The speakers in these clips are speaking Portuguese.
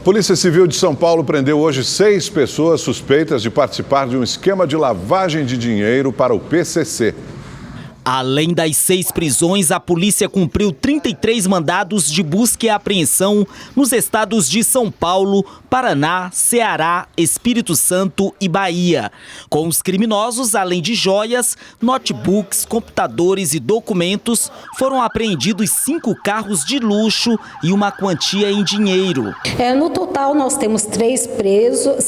Polícia Civil de São Paulo prendeu hoje 6 pessoas suspeitas de participar de um esquema de lavagem de dinheiro para o PCC. Além das 6 prisões, a polícia cumpriu 33 mandados de busca e apreensão nos estados de São Paulo, Paraná, Ceará, Espírito Santo e Bahia. Com os criminosos, além de joias, notebooks, computadores e documentos, foram apreendidos 5 carros de luxo e uma quantia em dinheiro. No total, nós temos 6 presos,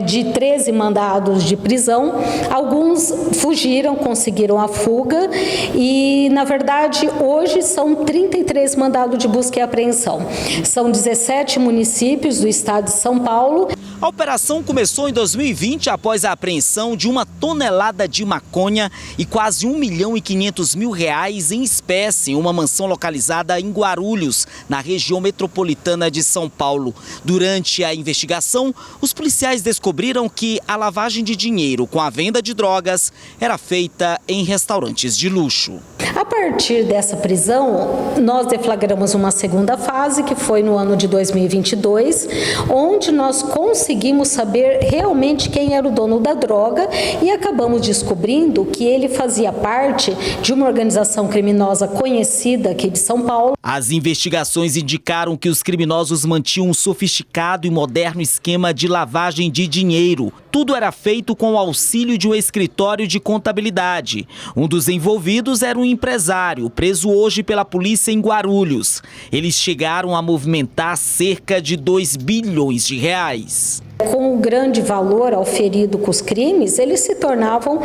de 13 mandados de prisão. Alguns fugiram, conseguiram a fuga e, na verdade, hoje são 33 mandados de busca e apreensão. São 17 municípios do estado de São Paulo. A operação começou em 2020 após a apreensão de 1 tonelada de maconha e quase R$1.500.000 em espécie em uma mansão localizada em Guarulhos, na região metropolitana de São Paulo. Durante a investigação, os policiais descobriram que a lavagem de dinheiro com a venda de drogas era feita em restaurantes de luxo. A partir dessa prisão, nós deflagramos uma segunda fase, que foi no ano de 2022, onde nós conseguimos saber realmente quem era o dono da droga e acabamos descobrindo que ele fazia parte de uma organização criminosa conhecida aqui de São Paulo. As investigações indicaram que os criminosos mantinham um sofisticado e moderno esquema de lavagem de dinheiro. Tudo era feito com o auxílio de um escritório de contabilidade. Um dos envolvidos era um empresário, preso hoje pela polícia em Guarulhos. Eles chegaram a movimentar cerca de R$2 bilhões. Com o grande valor auferido com os crimes, eles se tornavam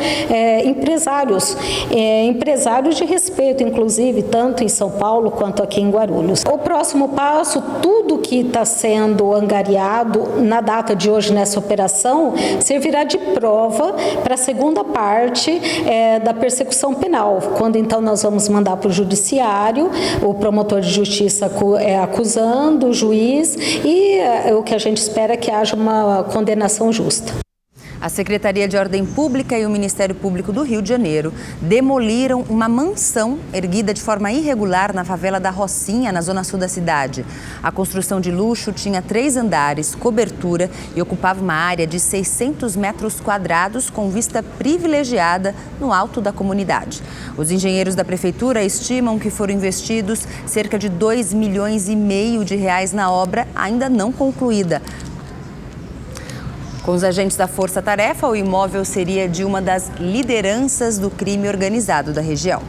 empresários de respeito, inclusive, tanto em São Paulo quanto aqui em Guarulhos. O próximo passo, tudo que está sendo angariado na data de hoje nessa operação, servirá de prova para a segunda parte da persecução penal, quando então nós vamos mandar para o judiciário, o promotor de justiça acusando o juiz e o que a gente espera é que haja uma condenação justa. A Secretaria de Ordem Pública e o Ministério Público do Rio de Janeiro demoliram uma mansão erguida de forma irregular na favela da Rocinha, na zona sul da cidade. A construção de luxo tinha 3 andares, cobertura e ocupava uma área de 600 metros quadrados com vista privilegiada no alto da comunidade. Os engenheiros da prefeitura estimam que foram investidos cerca de R$2,5 milhões na obra ainda não concluída. Com os agentes da Força Tarefa, o imóvel seria de uma das lideranças do crime organizado da região.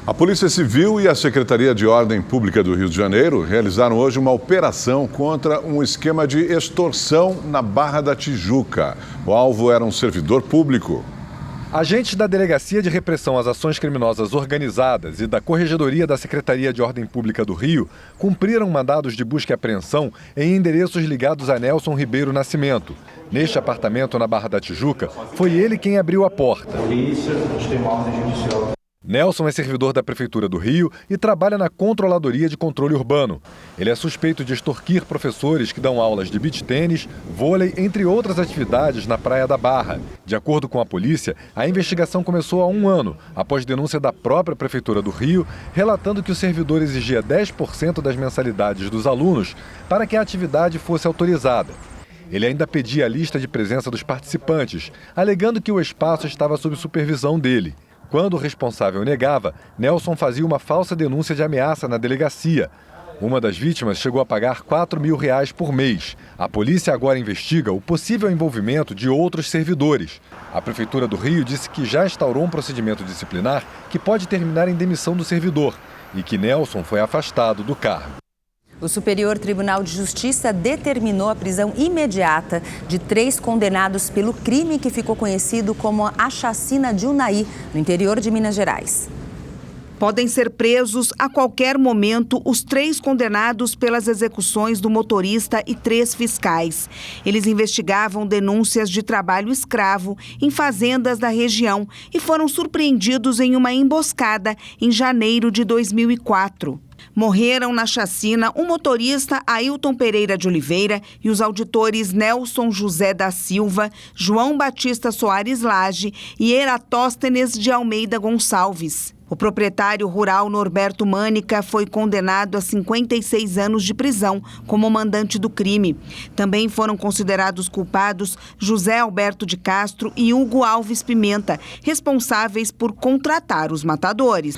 A Polícia Civil e a Secretaria de Ordem Pública do Rio de Janeiro realizaram hoje uma operação contra um esquema de extorsão na Barra da Tijuca. O alvo era um servidor público. Agentes da Delegacia de Repressão às Ações Criminosas Organizadas e da Corregedoria da Secretaria de Ordem Pública do Rio cumpriram mandados de busca e apreensão em endereços ligados a Nelson Ribeiro Nascimento. Neste apartamento na Barra da Tijuca, foi ele quem abriu a porta. Polícia, tem uma ordem judicial. Nelson é servidor da Prefeitura do Rio e trabalha na Controladoria de Controle Urbano. Ele é suspeito de extorquir professores que dão aulas de beach tênis, vôlei, entre outras atividades na Praia da Barra. De acordo com a polícia, a investigação começou há 1 ano, após denúncia da própria Prefeitura do Rio, relatando que o servidor exigia 10% das mensalidades dos alunos para que a atividade fosse autorizada. Ele ainda pedia a lista de presença dos participantes, alegando que o espaço estava sob supervisão dele. Quando o responsável negava, Nelson fazia uma falsa denúncia de ameaça na delegacia. Uma das vítimas chegou a pagar R$4 mil por mês. A polícia agora investiga o possível envolvimento de outros servidores. A Prefeitura do Rio disse que já instaurou um procedimento disciplinar que pode terminar em demissão do servidor e que Nelson foi afastado do cargo. O Superior Tribunal de Justiça determinou a prisão imediata de 3 condenados pelo crime que ficou conhecido como a chacina de Unai, no interior de Minas Gerais. Podem ser presos a qualquer momento os 3 condenados pelas execuções do motorista e 3 fiscais. Eles investigavam denúncias de trabalho escravo em fazendas da região e foram surpreendidos em uma emboscada em janeiro de 2004. Morreram na chacina o motorista Ailton Pereira de Oliveira e os auditores Nelson José da Silva, João Batista Soares Lage e Eratóstenes de Almeida Gonçalves. O proprietário rural Norberto Mânica foi condenado a 56 anos de prisão como mandante do crime. Também foram considerados culpados José Alberto de Castro e Hugo Alves Pimenta, responsáveis por contratar os matadores.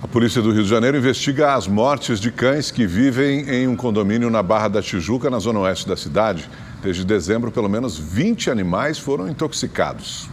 A polícia do Rio de Janeiro investiga as mortes de cães que vivem em um condomínio na Barra da Tijuca, na zona oeste da cidade. Desde dezembro, pelo menos 20 animais foram intoxicados.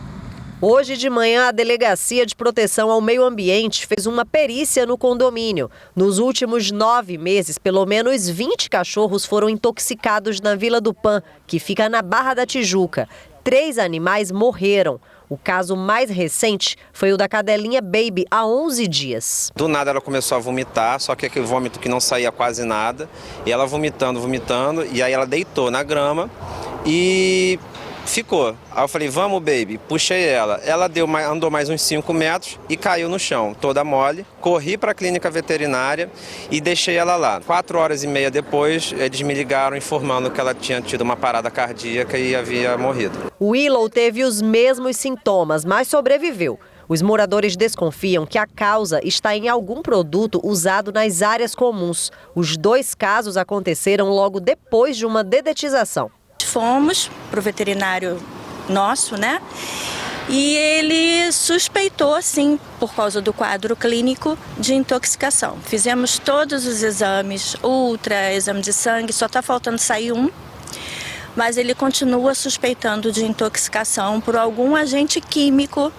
Hoje de manhã, a Delegacia de Proteção ao Meio Ambiente fez uma perícia no condomínio. Nos últimos 9 meses, pelo menos 20 cachorros foram intoxicados na Vila do Pan, que fica na Barra da Tijuca. 3 animais morreram. O caso mais recente foi o da cadelinha Baby, há 11 dias. Do nada ela começou a vomitar, só que aquele vômito que não saía quase nada. E ela vomitando, e aí ela deitou na grama e ficou. Aí eu falei, vamos, Baby. Puxei ela. Ela andou mais uns 5 metros e caiu no chão, toda mole. Corri para a clínica veterinária e deixei ela lá. 4h30 depois, eles me ligaram informando que ela tinha tido uma parada cardíaca e havia morrido. Willow teve os mesmos sintomas, mas sobreviveu. Os moradores desconfiam que a causa está em algum produto usado nas áreas comuns. Os 2 casos aconteceram logo depois de uma dedetização. Fomos para o veterinário nosso, né? E ele suspeitou, sim, por causa do quadro clínico, de intoxicação. Fizemos todos os exames, exame de sangue, só está faltando sair um. Mas ele continua suspeitando de intoxicação por algum agente químico,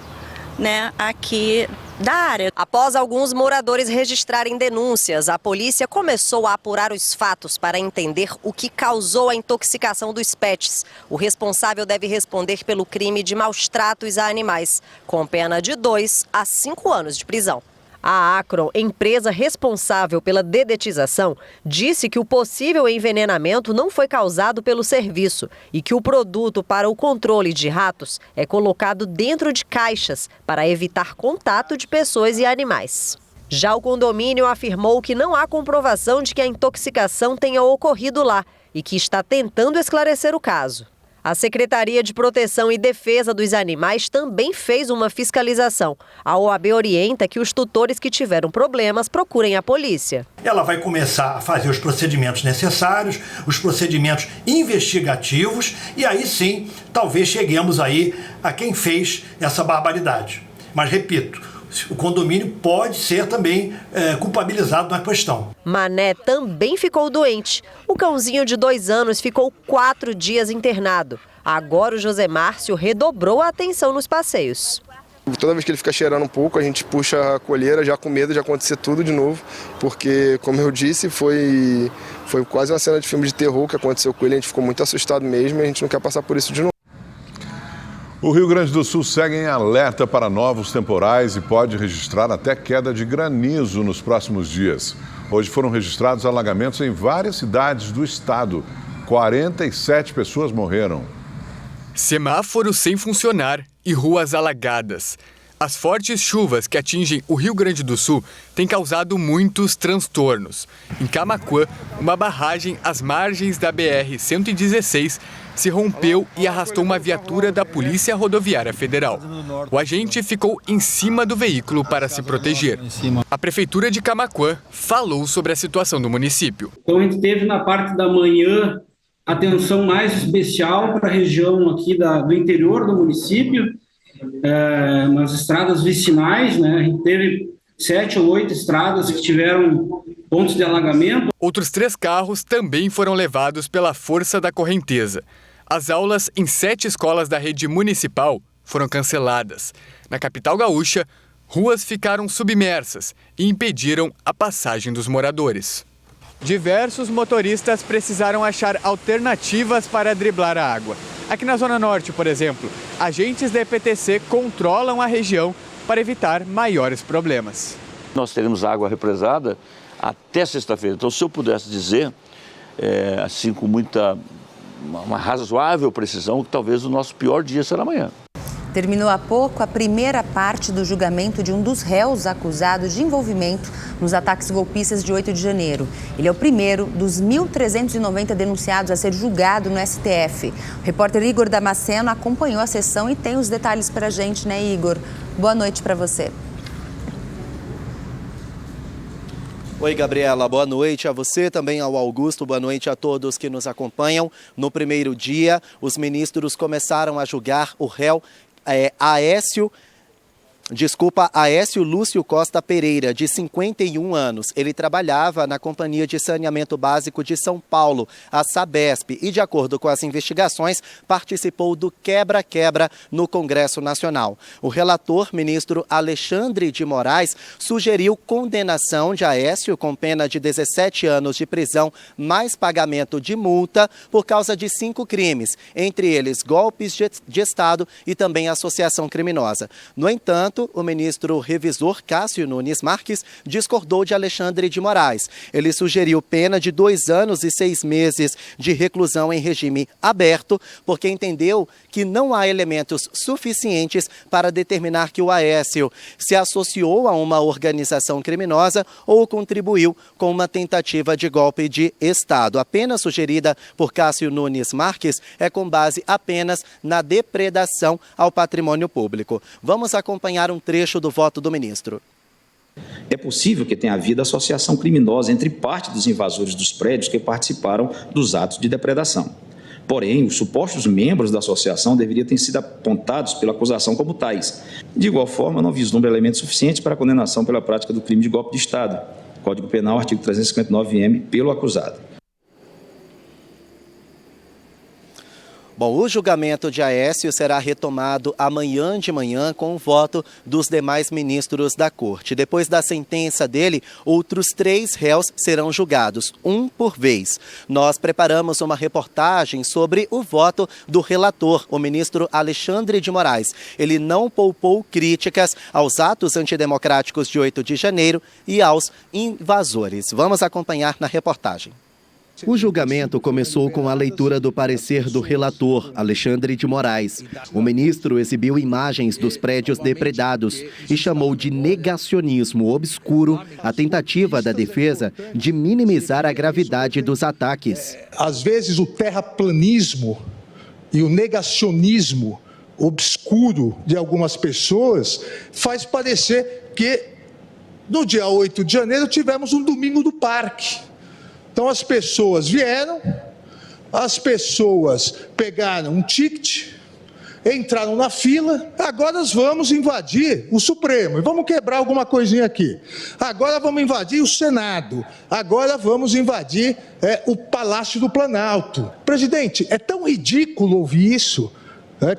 né, aqui da área. Após alguns moradores registrarem denúncias, a polícia começou a apurar os fatos para entender o que causou a intoxicação dos pets. O responsável deve responder pelo crime de maus tratos a animais, com pena de 2 a 5 anos de prisão. A Acron, empresa responsável pela dedetização, disse que o possível envenenamento não foi causado pelo serviço e que o produto para o controle de ratos é colocado dentro de caixas para evitar contato de pessoas e animais. Já o condomínio afirmou que não há comprovação de que a intoxicação tenha ocorrido lá e que está tentando esclarecer o caso. A Secretaria de Proteção e Defesa dos Animais também fez uma fiscalização. A OAB orienta que os tutores que tiveram problemas procurem a polícia. Ela vai começar a fazer os procedimentos necessários, os procedimentos investigativos e aí sim, talvez cheguemos aí a quem fez essa barbaridade. Mas repito, o condomínio pode ser também culpabilizado na questão. Mané também ficou doente. O cãozinho de 2 anos ficou 4 dias internado. Agora o José Márcio redobrou a atenção nos passeios. Toda vez que ele fica cheirando um pouco, a gente puxa a colheira já com medo de acontecer tudo de novo, porque, como eu disse, foi quase uma cena de filme de terror que aconteceu com ele, a gente ficou muito assustado mesmo e a gente não quer passar por isso de novo. O Rio Grande do Sul segue em alerta para novos temporais e pode registrar até queda de granizo nos próximos dias. Hoje foram registrados alagamentos em várias cidades do estado. 47 pessoas morreram. Semáforos sem funcionar e ruas alagadas. As fortes chuvas que atingem o Rio Grande do Sul têm causado muitos transtornos. Em Camaquã, uma barragem às margens da BR-116 se rompeu e arrastou uma viatura da Polícia Rodoviária Federal. O agente ficou em cima do veículo para se proteger. A Prefeitura de Camaquã falou sobre a situação do município. Então a gente teve na parte da manhã atenção mais especial para a região aqui do interior do município, nas estradas vicinais, né? A gente teve 7 ou 8 estradas que tiveram pontos de alagamento. Outros 3 carros também foram levados pela força da correnteza. As aulas em 7 escolas da rede municipal foram canceladas. Na capital gaúcha, ruas ficaram submersas e impediram a passagem dos moradores. Diversos motoristas precisaram achar alternativas para driblar a água. Aqui na Zona Norte, por exemplo, agentes da EPTC controlam a região para evitar maiores problemas. Nós teremos água represada até sexta-feira. Então, se eu pudesse dizer, assim com uma razoável precisão, que talvez o nosso pior dia será amanhã. Terminou há pouco a primeira parte do julgamento de um dos réus acusados de envolvimento nos ataques golpistas de 8 de janeiro. Ele é o primeiro dos 1.390 denunciados a ser julgado no STF. O repórter Igor Damasceno acompanhou a sessão e tem os detalhes para a gente, né, Igor? Boa noite para você. Oi, Gabriela, boa noite a você, também ao Augusto, boa noite a todos que nos acompanham. No primeiro dia, os ministros começaram a julgar o réu Aécio Lúcio Costa Pereira, de 51 anos. Ele trabalhava na Companhia de Saneamento Básico de São Paulo, a Sabesp, e, de acordo com as investigações, participou do quebra-quebra no Congresso Nacional. O relator, ministro Alexandre de Moraes, sugeriu condenação de Aécio com pena de 17 anos de prisão mais pagamento de multa por causa de 5 crimes, entre eles golpes de Estado e também associação criminosa. No entanto, o ministro revisor Cássio Nunes Marques discordou de Alexandre de Moraes. Ele sugeriu pena de 2 anos e 6 meses de reclusão em regime aberto, porque entendeu que não há elementos suficientes para determinar que o Aécio se associou a uma organização criminosa ou contribuiu com uma tentativa de golpe de Estado. A pena sugerida por Cássio Nunes Marques é com base apenas na depredação ao patrimônio público. Vamos acompanhar um trecho do voto do ministro. É possível que tenha havido associação criminosa entre parte dos invasores dos prédios que participaram dos atos de depredação. Porém, os supostos membros da associação deveriam ter sido apontados pela acusação como tais. De igual forma, não vislumbra elementos suficientes para a condenação pela prática do crime de golpe de Estado. Código Penal, artigo 359-M, pelo acusado. Bom, o julgamento de Aécio será retomado amanhã de manhã com o voto dos demais ministros da Corte. Depois da sentença dele, outros 3 réus serão julgados, um por vez. Nós preparamos uma reportagem sobre o voto do relator, o ministro Alexandre de Moraes. Ele não poupou críticas aos atos antidemocráticos de 8 de janeiro e aos invasores. Vamos acompanhar na reportagem. O julgamento começou com a leitura do parecer do relator, Alexandre de Moraes. O ministro exibiu imagens dos prédios depredados e chamou de negacionismo obscuro a tentativa da defesa de minimizar a gravidade dos ataques. Às vezes o terraplanismo e o negacionismo obscuro de algumas pessoas faz parecer que no dia 8 de janeiro tivemos um domingo do parque. Então as pessoas vieram, as pessoas pegaram um ticket, entraram na fila, agora nós vamos invadir o Supremo e vamos quebrar alguma coisinha aqui. Agora vamos invadir o Senado, agora vamos invadir o Palácio do Planalto. Presidente, é tão ridículo ouvir isso,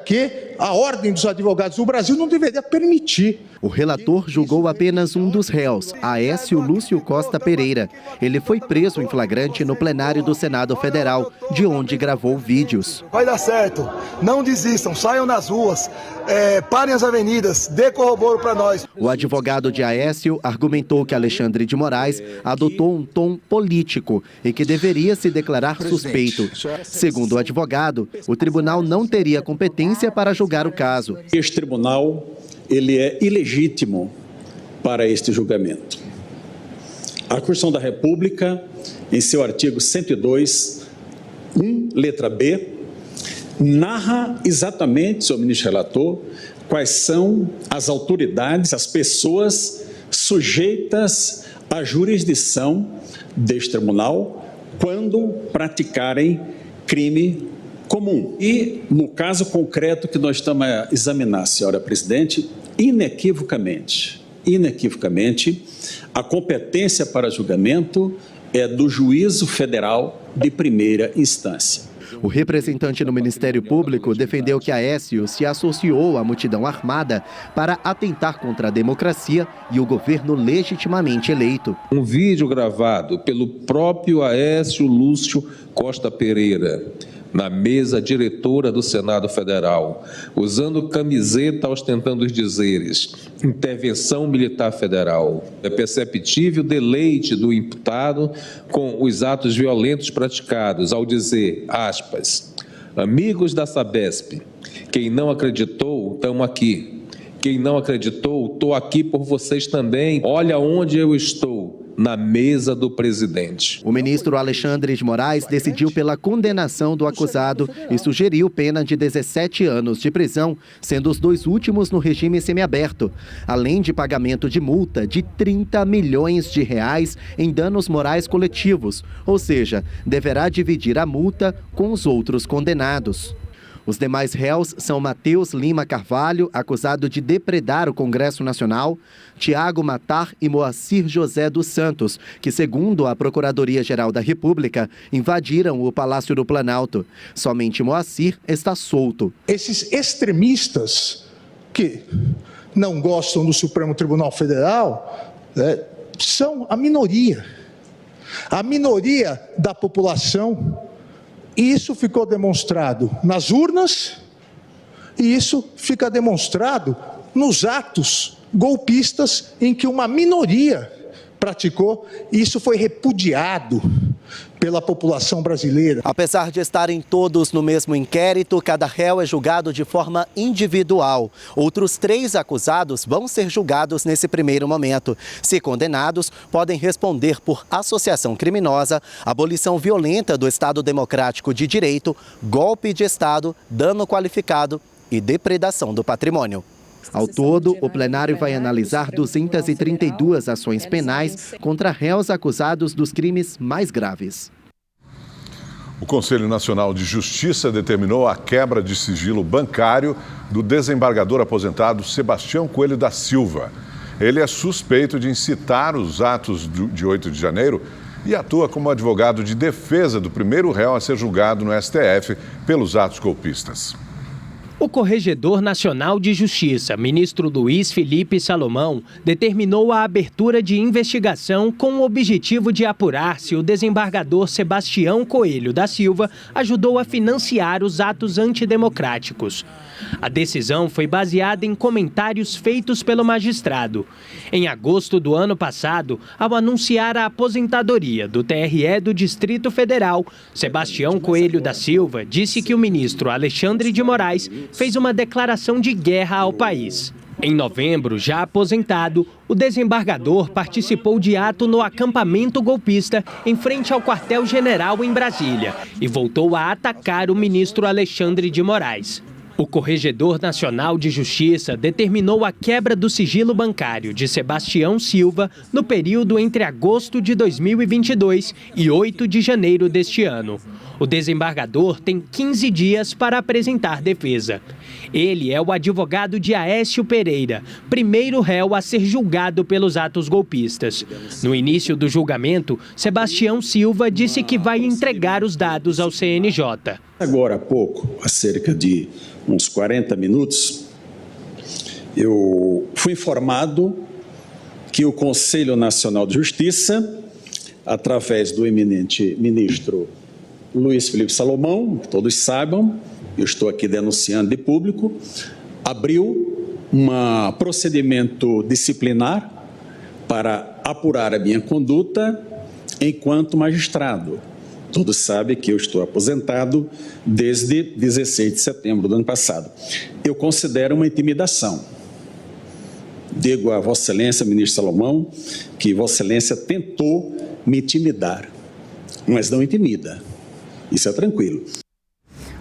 que a Ordem dos Advogados do Brasil não deveria permitir. O relator julgou apenas um dos réus, Aécio Lúcio Costa Pereira. Ele foi preso em flagrante no plenário do Senado Federal, de onde gravou vídeos. Vai dar certo, não desistam, saiam nas ruas, parem as avenidas, dê corroboro para nós. O advogado de Aécio argumentou que Alexandre de Moraes adotou um tom político e que deveria se declarar suspeito. Segundo o advogado, o tribunal não teria competência para julgar o caso. Este tribunal, ele é ilegítimo para este julgamento. A Constituição da República, em seu artigo 102, 1, letra B, narra exatamente, senhor ministro relator, quais são as autoridades, as pessoas sujeitas à jurisdição deste tribunal quando praticarem crime comum. E, no caso concreto que nós estamos a examinar, senhora presidente, inequivocamente, a competência para julgamento é do juízo federal de primeira instância. O representante no Ministério Público defendeu que Aécio se associou à multidão armada para atentar contra a democracia e o governo legitimamente eleito. Um vídeo gravado pelo próprio Aécio Lúcio Costa Pereira, na mesa diretora do Senado Federal, usando camiseta ostentando os dizeres intervenção militar federal. É perceptível o deleite do imputado com os atos violentos praticados ao dizer, aspas, amigos da Sabesp, quem não acreditou, estamos aqui. Quem não acreditou, estou aqui por vocês também. Olha onde eu estou. na mesa do presidente. O ministro Alexandre de Moraes decidiu pela condenação do acusado e sugeriu pena de 17 anos de prisão, sendo os 2 últimos no regime semiaberto, além de pagamento de multa de 30 milhões de reais em danos morais coletivos, ou seja, deverá dividir a multa com os outros condenados. Os demais réus são Matheus Lima Carvalho, acusado de depredar o Congresso Nacional, Tiago Matar e Moacir José dos Santos, que, segundo a Procuradoria-Geral da República, invadiram o Palácio do Planalto. Somente Moacir está solto. Esses extremistas que não gostam do Supremo Tribunal Federal são a minoria da população. E isso ficou demonstrado nas urnas e isso fica demonstrado nos atos golpistas em que uma minoria praticou, e isso foi repudiado pela população brasileira. Apesar de estarem todos no mesmo inquérito, cada réu é julgado de forma individual. Outros 3 acusados vão ser julgados nesse primeiro momento. Se condenados, podem responder por associação criminosa, abolição violenta do Estado Democrático de Direito, golpe de Estado, dano qualificado e depredação do patrimônio. Ao todo, o plenário vai analisar 232 ações penais contra réus acusados dos crimes mais graves. O Conselho Nacional de Justiça determinou a quebra de sigilo bancário do desembargador aposentado Sebastião Coelho da Silva. Ele é suspeito de incitar os atos de 8 de janeiro e atua como advogado de defesa do primeiro réu a ser julgado no STF pelos atos golpistas. O Corregedor Nacional de Justiça, ministro Luiz Felipe Salomão, determinou a abertura de investigação com o objetivo de apurar se o desembargador Sebastião Coelho da Silva ajudou a financiar os atos antidemocráticos. A decisão foi baseada em comentários feitos pelo magistrado. Em agosto do ano passado, ao anunciar a aposentadoria do TRE do Distrito Federal, Sebastião Coelho da Silva disse que o ministro Alexandre de Moraes fez uma declaração de guerra ao país. Em novembro, já aposentado, o desembargador participou de ato no acampamento golpista em frente ao quartel-general em Brasília e voltou a atacar o ministro Alexandre de Moraes. O Corregedor Nacional de Justiça determinou a quebra do sigilo bancário de Sebastião Silva no período entre agosto de 2022 e 8 de janeiro deste ano. O desembargador tem 15 dias para apresentar defesa. Ele é o advogado de Aécio Pereira, primeiro réu a ser julgado pelos atos golpistas. No início do julgamento, Sebastião Silva disse que vai entregar os dados ao CNJ. Agora há pouco, há cerca de uns 40 minutos, eu fui informado que o Conselho Nacional de Justiça, através do eminente ministro Luiz Felipe Salomão, que todos saibam, eu estou aqui denunciando de público, abriu um procedimento disciplinar para apurar a minha conduta enquanto magistrado. Todos sabem que eu estou aposentado desde 16 de setembro do ano passado. Eu considero uma intimidação. Digo a Vossa Excelência, ministro Salomão, que Vossa Excelência tentou me intimidar, mas não intimida. Isso é tranquilo.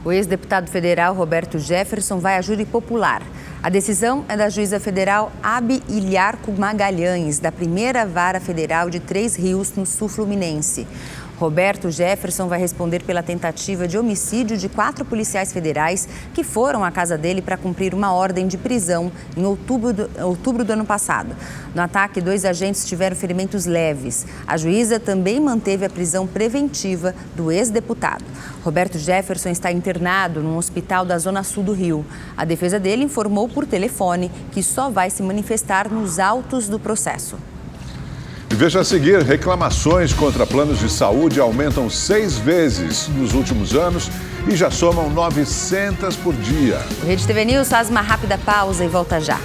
O ex-deputado federal Roberto Jefferson vai a júri popular. A decisão é da juíza federal Abi Ilharco Magalhães, da primeira vara federal de Três Rios, no sul fluminense. Roberto Jefferson vai responder pela tentativa de homicídio de 4 policiais federais que foram à casa dele para cumprir uma ordem de prisão em outubro do ano passado. No ataque, 2 agentes tiveram ferimentos leves. A juíza também manteve a prisão preventiva do ex-deputado. Roberto Jefferson está internado num hospital da Zona Sul do Rio. A defesa dele informou por telefone que só vai se manifestar nos autos do processo. E veja a seguir, reclamações contra planos de saúde aumentam 6 vezes nos últimos anos e já somam 900 por dia. O Rede TV News faz uma rápida pausa e volta já.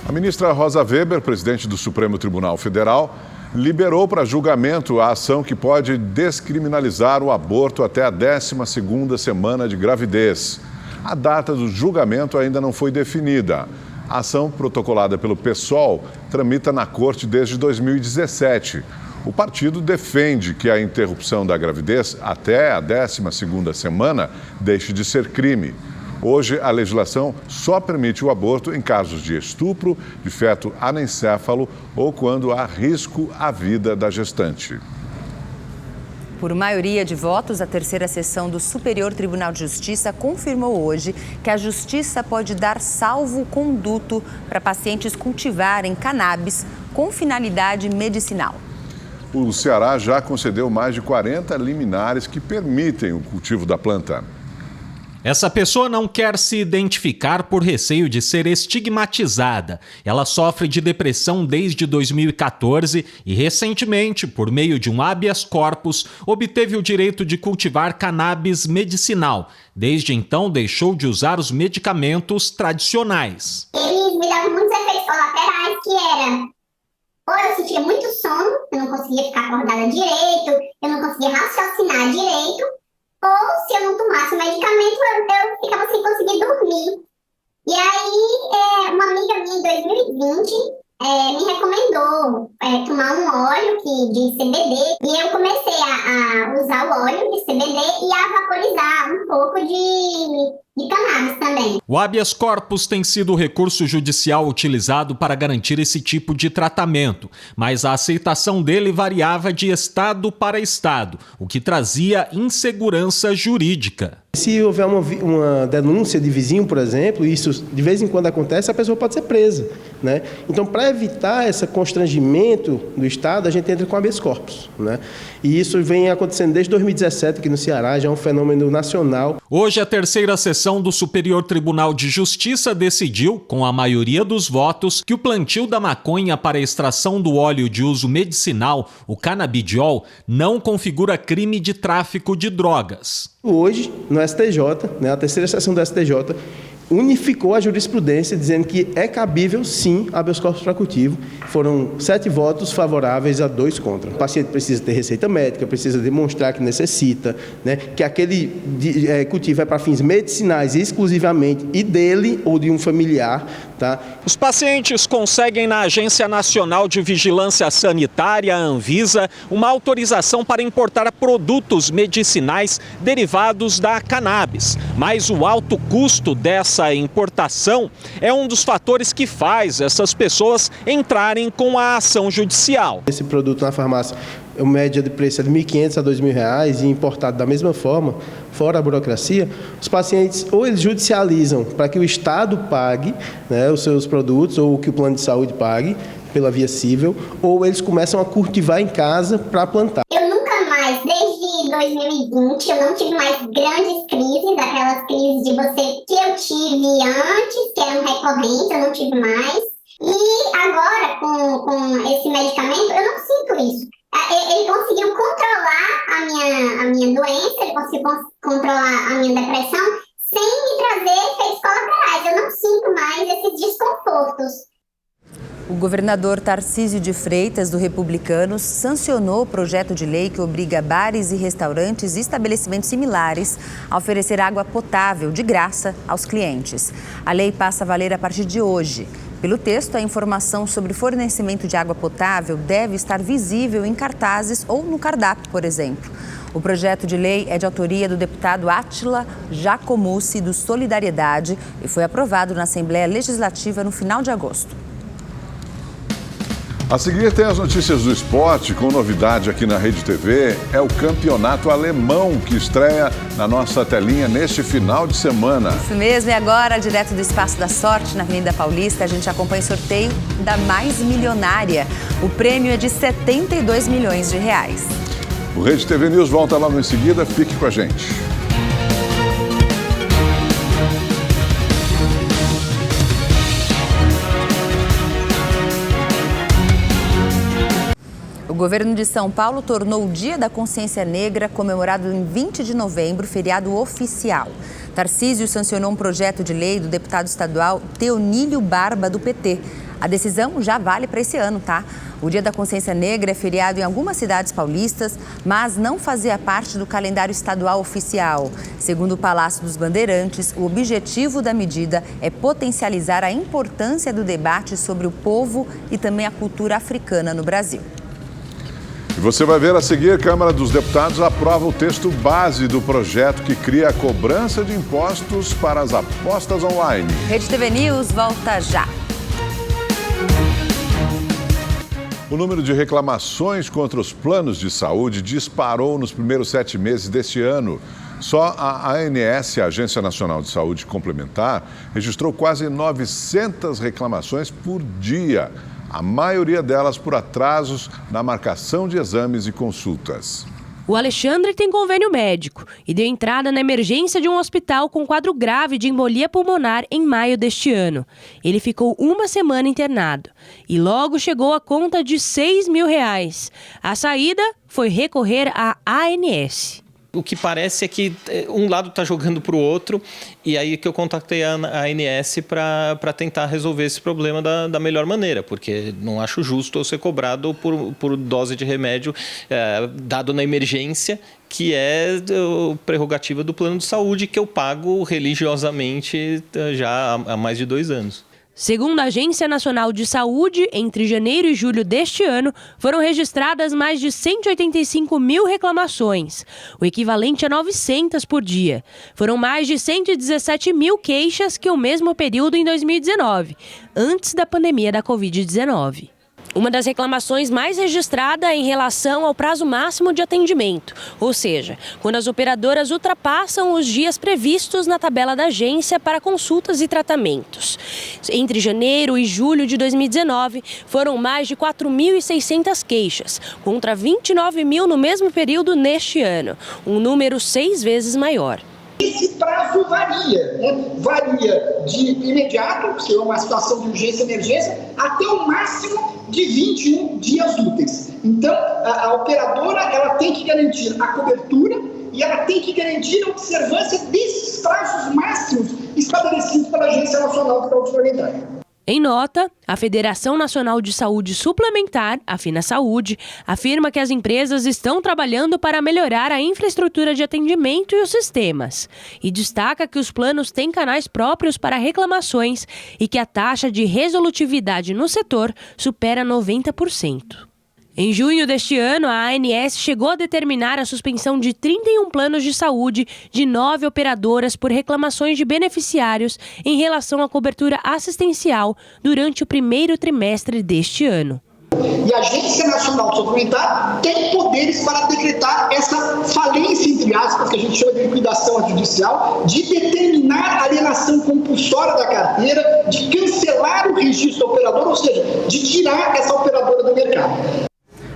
A ministra Rosa Weber, presidente do Supremo Tribunal Federal, liberou para julgamento a ação que pode descriminalizar o aborto até a 12ª semana de gravidez. A data do julgamento ainda não foi definida. A ação protocolada pelo PSOL tramita na corte desde 2017. O partido defende que a interrupção da gravidez até a 12ª semana deixe de ser crime. Hoje, a legislação só permite o aborto em casos de estupro, de feto anencéfalo ou quando há risco à vida da gestante. Por maioria de votos, a terceira sessão do Superior Tribunal de Justiça confirmou hoje que a Justiça pode dar salvo-conduto para pacientes cultivarem cannabis com finalidade medicinal. O Ceará já concedeu mais de 40 liminares que permitem o cultivo da planta. Essa pessoa não quer se identificar por receio de ser estigmatizada. Ela sofre de depressão desde 2014 e, recentemente, por meio de um habeas corpus, obteve o direito de cultivar cannabis medicinal. Desde então, deixou de usar os medicamentos tradicionais. Eles me davam muitos efeitos colaterais, que era... ou eu sentia muito sono, eu não conseguia ficar acordada direito, eu não conseguia raciocinar direito, ou se eu não tomasse o medicamento, eu ficava sem conseguir dormir. E aí, uma amiga minha em 2020 me recomendou tomar um óleo de CBD, e eu comecei a usar o óleo de CBD e a vaporizar um pouco de cannabis também. O habeas corpus tem sido o recurso judicial utilizado para garantir esse tipo de tratamento, mas a aceitação dele variava de estado para estado, o que trazia insegurança jurídica. Se houver uma denúncia de vizinho, por exemplo, isso de vez em quando acontece, a pessoa pode ser presa, né? Então, para evitar esse constrangimento do Estado, a gente entra com habeas corpus, né? E isso vem acontecendo desde 2017 aqui no Ceará, já é um fenômeno nacional. Hoje, a terceira sessão do Superior Tribunal de Justiça decidiu, com a maioria dos votos, que o plantio da maconha para a extração do óleo de uso medicinal, o canabidiol, não configura crime de tráfico de drogas. Hoje, no STJ, a terceira sessão do STJ, unificou a jurisprudência dizendo que é cabível, sim, habeas corpus para cultivo. Foram 7 votos favoráveis a 2 contra. O paciente precisa ter receita médica, precisa demonstrar que necessita, né, que aquele cultivo é para fins medicinais exclusivamente e dele ou de um familiar. Tá? Os pacientes conseguem na Agência Nacional de Vigilância Sanitária, Anvisa, uma autorização para importar produtos medicinais derivados da cannabis. Mas o alto custo dessa importação é um dos fatores que faz essas pessoas entrarem com a ação judicial. Esse produto na farmácia, a média de preço é de R$ 1.500 a R$ 2.000 e importado da mesma forma, fora a burocracia, os pacientes ou eles judicializam para que o Estado pague, né, os seus produtos ou que o plano de saúde pague pela via civil, ou eles começam a cultivar em casa para plantar. Eu nunca mais, desde 2020, eu não tive mais grandes crises, aquelas crises de você que eu tive antes, que eram recorrentes, eu não tive mais. E agora, com esse medicamento, eu não sinto isso. Ele conseguiu controlar a minha doença, ele conseguiu controlar a minha depressão sem me trazer efeitos colaterais. Eu não sinto mais esses desconfortos. O governador Tarcísio de Freitas, do Republicanos, sancionou o projeto de lei que obriga bares e restaurantes e estabelecimentos similares a oferecer água potável de graça aos clientes. A lei passa a valer a partir de hoje. Pelo texto, a informação sobre fornecimento de água potável deve estar visível em cartazes ou no cardápio, por exemplo. O projeto de lei é de autoria do deputado Átila Jacomussi, do Solidariedade, e foi aprovado na Assembleia Legislativa no final de agosto. A seguir tem as notícias do esporte, com novidade aqui na Rede TV, é o campeonato alemão que estreia na nossa telinha neste final de semana. Isso mesmo, e agora, direto do Espaço da Sorte, na Avenida Paulista, a gente acompanha o sorteio da Mais Milionária. O prêmio é de R$72 milhões. O Rede TV News volta logo em seguida, fique com a gente. O governo de São Paulo tornou o Dia da Consciência Negra, comemorado em 20 de novembro, feriado oficial. Tarcísio sancionou um projeto de lei do deputado estadual Teonílio Barba, do PT. A decisão já vale para esse ano, tá? O Dia da Consciência Negra é feriado em algumas cidades paulistas, mas não fazia parte do calendário estadual oficial. Segundo o Palácio dos Bandeirantes, o objetivo da medida é potencializar a importância do debate sobre o povo e também a cultura africana no Brasil. E você vai ver a seguir, a Câmara dos Deputados aprova o texto base do projeto que cria a cobrança de impostos para as apostas online. Rede TV News volta já. O número de reclamações contra os planos de saúde disparou nos primeiros 7 meses deste ano. Só a ANS, a Agência Nacional de Saúde Complementar, registrou quase 900 reclamações por dia. A maioria delas por atrasos na marcação de exames e consultas. O Alexandre tem convênio médico e deu entrada na emergência de um hospital com quadro grave de embolia pulmonar em maio deste ano. Ele ficou 1 semana internado e logo chegou a conta de R$6.000. A saída foi recorrer à ANS. O que parece é que um lado está jogando para o outro, e aí que eu contatei a ANS para tentar resolver esse problema da melhor maneira, porque não acho justo eu ser cobrado por dose de remédio dado na emergência, que é prerrogativa do plano de saúde, que eu pago religiosamente já há mais de 2 anos. Segundo a Agência Nacional de Saúde, entre janeiro e julho deste ano, foram registradas mais de 185.000 reclamações, o equivalente a 900 por dia. Foram mais de 117.000 queixas que o mesmo período em 2019, antes da pandemia da Covid-19. Uma das reclamações mais registrada é em relação ao prazo máximo de atendimento, ou seja, quando as operadoras ultrapassam os dias previstos na tabela da agência para consultas e tratamentos. Entre janeiro e julho de 2019, foram mais de 4.600 queixas, contra 29.000 no mesmo período neste ano, um número 6 vezes maior. Esse prazo varia, né? Varia de imediato, se é uma situação de urgência e emergência, até o máximo de 21 dias úteis. Então, a operadora ela tem que garantir a cobertura e ela tem que garantir a observância desses prazos máximos estabelecidos pela Agência Nacional de Saúde Suplementar. Em nota, a Federação Nacional de Saúde Suplementar, a FinaSaúde, afirma que as empresas estão trabalhando para melhorar a infraestrutura de atendimento e os sistemas. E destaca que os planos têm canais próprios para reclamações e que a taxa de resolutividade no setor supera 90%. Em junho deste ano, a ANS chegou a determinar a suspensão de 31 planos de saúde de 9 operadoras por reclamações de beneficiários em relação à cobertura assistencial durante o primeiro trimestre deste ano. E a Agência Nacional de Suplementar tem poderes para decretar essa falência, entre aspas, que a gente chama de liquidação judicial, de determinar a alienação compulsória da carteira, de cancelar o registro da operadora, ou seja, de tirar essa operadora do mercado.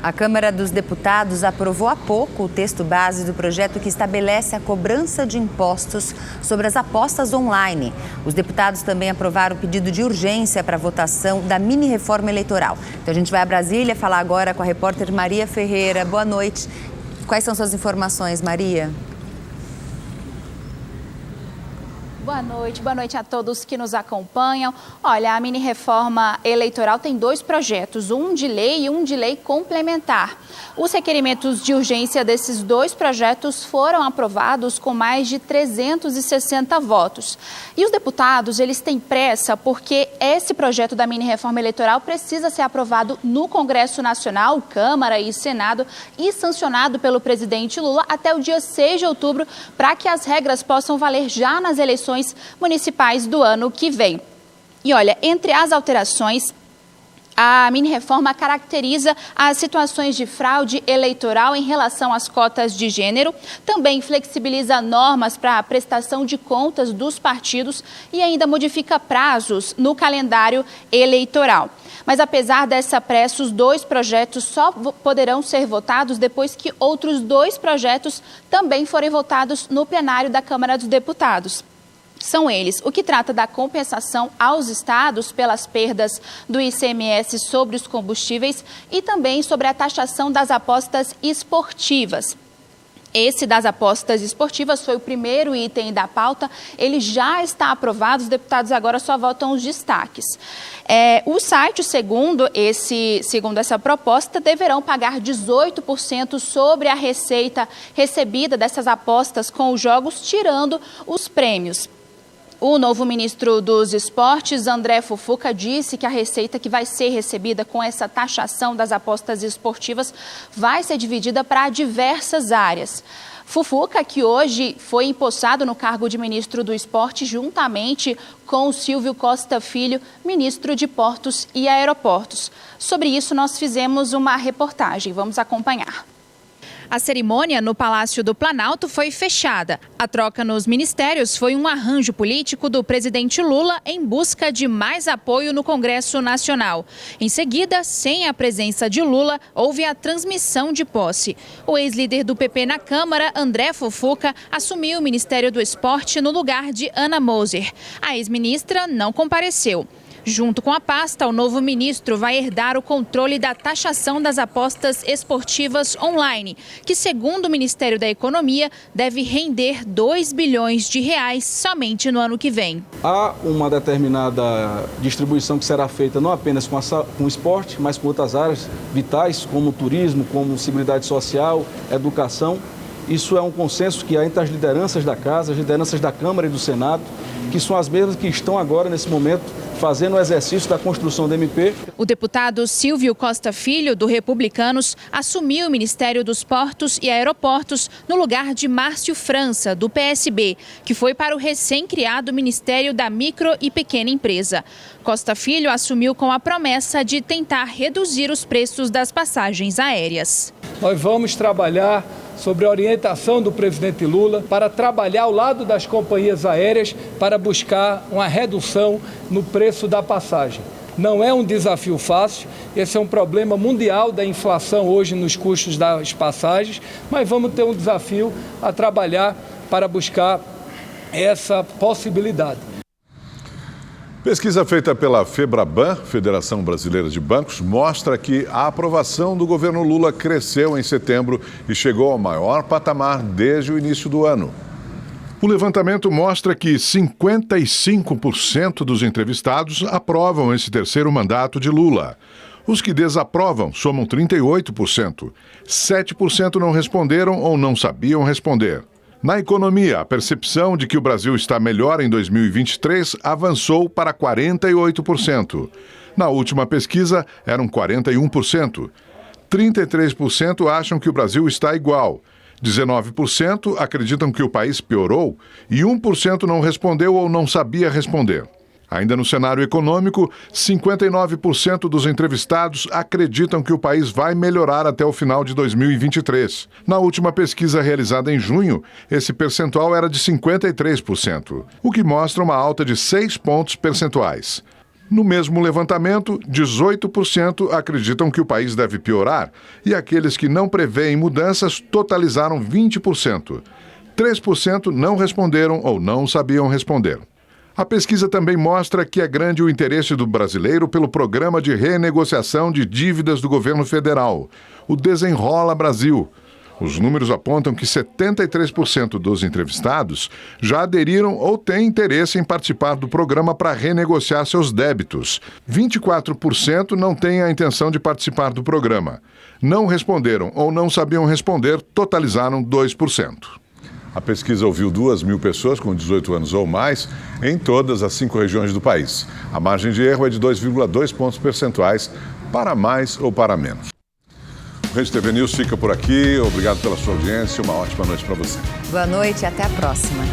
A Câmara dos Deputados aprovou há pouco o texto base do projeto que estabelece a cobrança de impostos sobre as apostas online. Os deputados também aprovaram o pedido de urgência para a votação da mini-reforma eleitoral. Então a gente vai a Brasília falar agora com a repórter Maria Ferreira. Boa noite. Quais são suas informações, Maria? Boa noite a todos que nos acompanham. Olha, a mini-reforma eleitoral tem 2 projetos, um de lei e um de lei complementar. Os requerimentos de urgência desses 2 projetos foram aprovados com mais de 360 votos. E os deputados, eles têm pressa porque esse projeto da mini-reforma eleitoral precisa ser aprovado no Congresso Nacional, Câmara e Senado e sancionado pelo presidente Lula até o dia 6 de outubro, para que as regras possam valer já nas eleições municipais do ano que vem. E olha, entre as alterações, a mini-reforma caracteriza as situações de fraude eleitoral em relação às cotas de gênero, também flexibiliza normas para a prestação de contas dos partidos e ainda modifica prazos no calendário eleitoral. Mas apesar dessa pressa, os 2 projetos só poderão ser votados depois que outros 2 projetos também forem votados no plenário da Câmara dos Deputados. São eles o que trata da compensação aos estados pelas perdas do ICMS sobre os combustíveis e também sobre a taxação das apostas esportivas. Esse das apostas esportivas foi o primeiro item da pauta. Ele já está aprovado, os deputados agora só votam os destaques. O site, segundo essa proposta, deverão pagar 18% sobre a receita recebida dessas apostas com os jogos, tirando os prêmios. O novo ministro dos Esportes, André Fufuca, disse que a receita que vai ser recebida com essa taxação das apostas esportivas vai ser dividida para diversas áreas. Fufuca, que hoje foi empossado no cargo de ministro do Esporte, juntamente com o Silvio Costa Filho, ministro de Portos e Aeroportos. Sobre isso, nós fizemos uma reportagem. Vamos acompanhar. A cerimônia no Palácio do Planalto foi fechada. A troca nos ministérios foi um arranjo político do presidente Lula em busca de mais apoio no Congresso Nacional. Em seguida, sem a presença de Lula, houve a transmissão de posse. O ex-líder do PP na Câmara, André Fufuca, assumiu o Ministério do Esporte no lugar de Ana Moser. A ex-ministra não compareceu. Junto com a pasta, o novo ministro vai herdar o controle da taxação das apostas esportivas online, que, segundo o Ministério da Economia, deve render 2 bilhões de reais somente no ano que vem. Há uma determinada distribuição que será feita não apenas com o esporte, mas com outras áreas vitais, como turismo, como seguridade social, educação. Isso é um consenso que há entre as lideranças da Casa, as lideranças da Câmara e do Senado, que são as mesmas que estão agora, nesse momento, fazendo o exercício da construção do MP. O deputado Silvio Costa Filho, do Republicanos, assumiu o Ministério dos Portos e Aeroportos no lugar de Márcio França, do PSB, que foi para o recém-criado Ministério da Micro e Pequena Empresa. Costa Filho assumiu com a promessa de tentar reduzir os preços das passagens aéreas. Nós vamos trabalhar sobre a orientação do presidente Lula para trabalhar ao lado das companhias aéreas para buscar uma redução no preço da passagem. Não é um desafio fácil, esse é um problema mundial da inflação hoje nos custos das passagens, mas vamos ter um desafio a trabalhar para buscar essa possibilidade. Pesquisa feita pela FEBRABAN, Federação Brasileira de Bancos, mostra que a aprovação do governo Lula cresceu em setembro e chegou ao maior patamar desde o início do ano. O levantamento mostra que 55% dos entrevistados aprovam esse terceiro mandato de Lula. Os que desaprovam somam 38%. 7% não responderam ou não sabiam responder. Na economia, a percepção de que o Brasil está melhor em 2023 avançou para 48%. Na última pesquisa, eram 41%. 33% acham que o Brasil está igual. 19% acreditam que o país piorou e 1% não respondeu ou não sabia responder. Ainda no cenário econômico, 59% dos entrevistados acreditam que o país vai melhorar até o final de 2023. Na última pesquisa realizada em junho, esse percentual era de 53%, o que mostra uma alta de 6 pontos percentuais. No mesmo levantamento, 18% acreditam que o país deve piorar e aqueles que não preveem mudanças totalizaram 20%. 3% não responderam ou não sabiam responder. A pesquisa também mostra que é grande o interesse do brasileiro pelo programa de renegociação de dívidas do governo federal, o Desenrola Brasil. Os números apontam que 73% dos entrevistados já aderiram ou têm interesse em participar do programa para renegociar seus débitos. 24% não têm a intenção de participar do programa. Não responderam ou não sabiam responder, totalizaram 2%. A pesquisa ouviu 2.000 pessoas com 18 anos ou mais em todas as 5 regiões do país. A margem de erro é de 2,2 pontos percentuais para mais ou para menos. O Rede TV News fica por aqui. Obrigado pela sua audiência. Uma ótima noite para você. Boa noite e até a próxima.